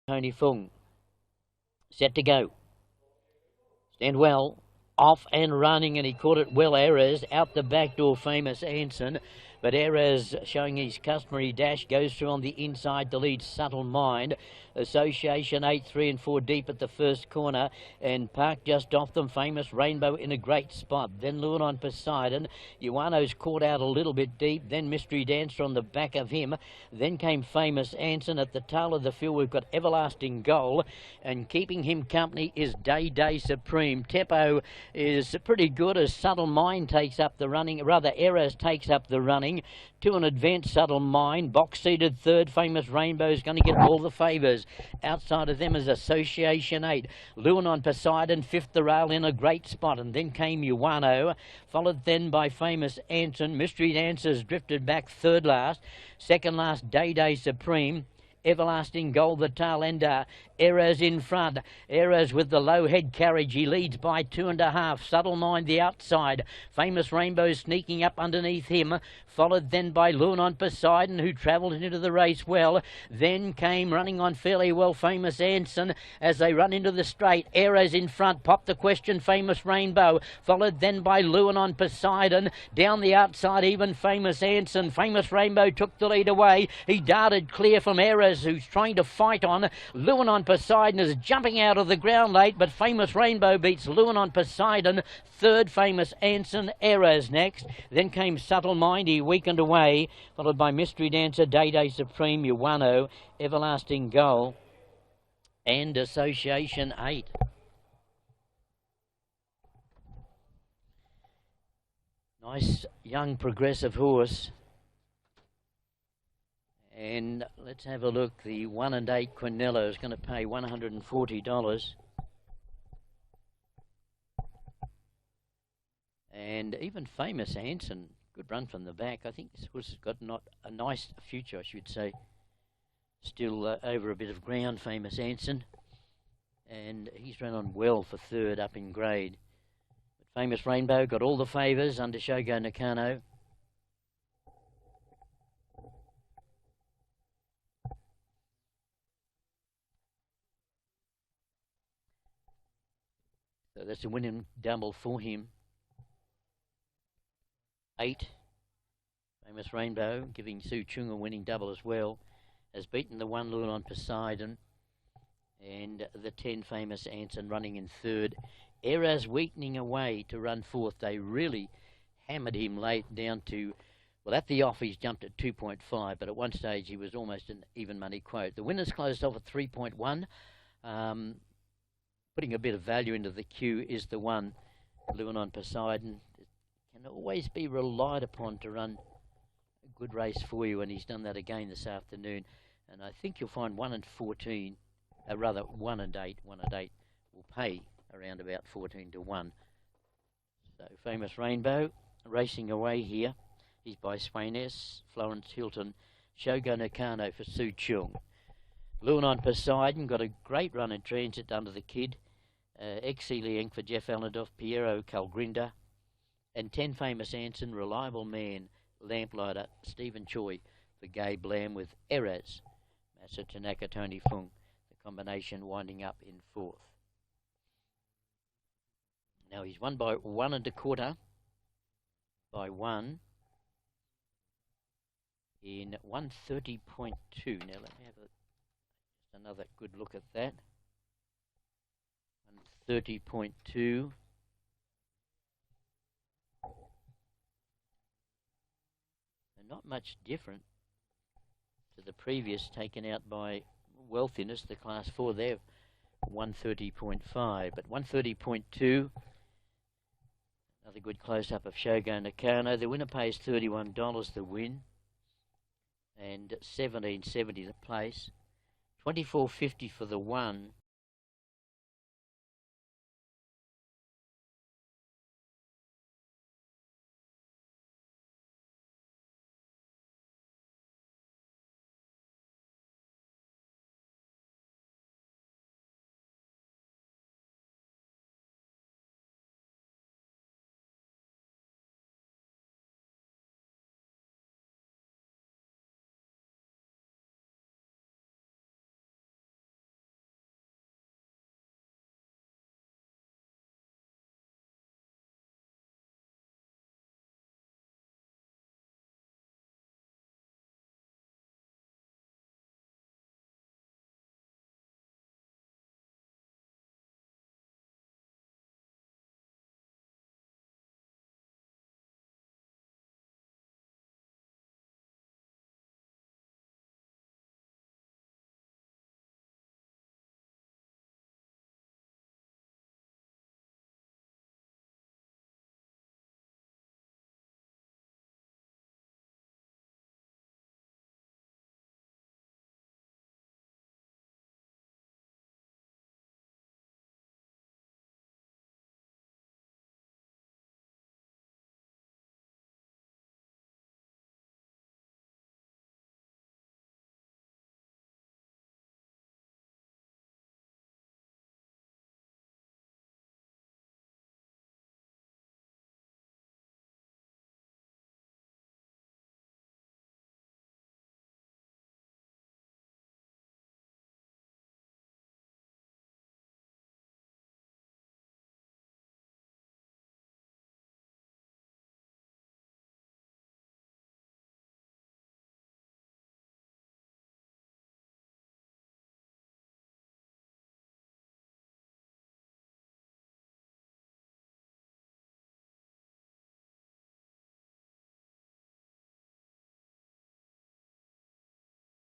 Tony Fung. Set to go. Stand well. Off and running, and he caught it well. Errors out the back door, Famous Anson. But Errors, showing his customary dash, goes through on the inside to lead Subtle Mind. Association 8, 3 and 4 deep at the first corner, and Park just off them. Famous Rainbow in a great spot. Then Luan on Poseidon. Ioano's caught out a little bit deep. Then Mystery Dancer on the back of him. Then came Famous Anson. At the tail of the field, we've got Everlasting Goal, and keeping him company is Day Supreme. Teppo is pretty good as Subtle Mind takes up the running, rather Errors takes up the running. To an advanced Subtle Mind, box seated third. Famous Rainbow is going to get all the favours. Outside of them is Association 8. Luan on Poseidon, fifth the rail in a great spot, and then came Ioano, followed then by Famous Anson. Mystery Dancers drifted back third last. Second last, Day Supreme. Everlasting Goal, the tail ender. Errors in front. Errors with the low head carriage. He leads by 2.5. Subtle Mind the outside. Famous Rainbow sneaking up underneath him. Followed then by Luan on Poseidon, who travelled into the race well. Then came running on fairly well Famous Anson as they run into the straight. Errors in front. Pop the question, Famous Rainbow. Followed then by Luan on Poseidon. Down the outside even Famous Anson. Famous Rainbow took the lead away. He darted clear from Errors, who's trying to fight on. Luan on Poseidon is jumping out of the ground late, but Famous Rainbow beats Luan on Poseidon. Third, Famous Anson. Errors next. Then came Subtle Mind. He weakened away, followed by Mystery Dancer, Day Supreme, Ioano, Everlasting Goal, and Association 8. Nice young progressive horse. And let's have a look. The 1 and 8 Quinello is going to pay $140. And even Famous Anson, good run from the back. I think this horse has got not a nice future, I should say. Still over a bit of ground, Famous Anson. And he's run on well for third up in grade. But Famous Rainbow got all the favours under Shogo Nakano. So that's a winning double for him. 8, Famous Rainbow, giving Su Chung a winning double as well, has beaten the 1 Luan on Poseidon, and the 10 Famous Anson running in third. Errors weakening away to run fourth. They really hammered him late down to, well, at the off he's jumped at 2.5, but at one stage he was almost an even money quote. The winners closed off at 3.1. Putting a bit of value into the queue is the 1 Luan on Poseidon. Can always be relied upon to run a good race for you, and he's done that again this afternoon. And I think you'll find 1 and 14, rather 1 and 8 will pay around about 14 to 1. So Famous Rainbow racing away here. He's by Swainess, Florence Hilton, Shogo Nakano for Su Chung. Luan on Poseidon got a great run in transit under the kid. Exi Liang for Jeff Allendorf, Piero Calgrinda, and 10 Famous Anson, Reliable Man, Lamplighter, Stephen Choi for Gabe Lamb with Errors, Masa Tanaka, Tony Fung, the combination winding up in fourth. Now he's won by 1 1/4, by 1 in 130.2. Now let me have another good look at that. 130.2. And not much different to the previous taken out by Wealthiness, the class 4 there, 130.5. But 130.2, another good close-up of Shogo Nakano. The winner pays $31 to win, and $17.70 the place. $24.50 for the 1.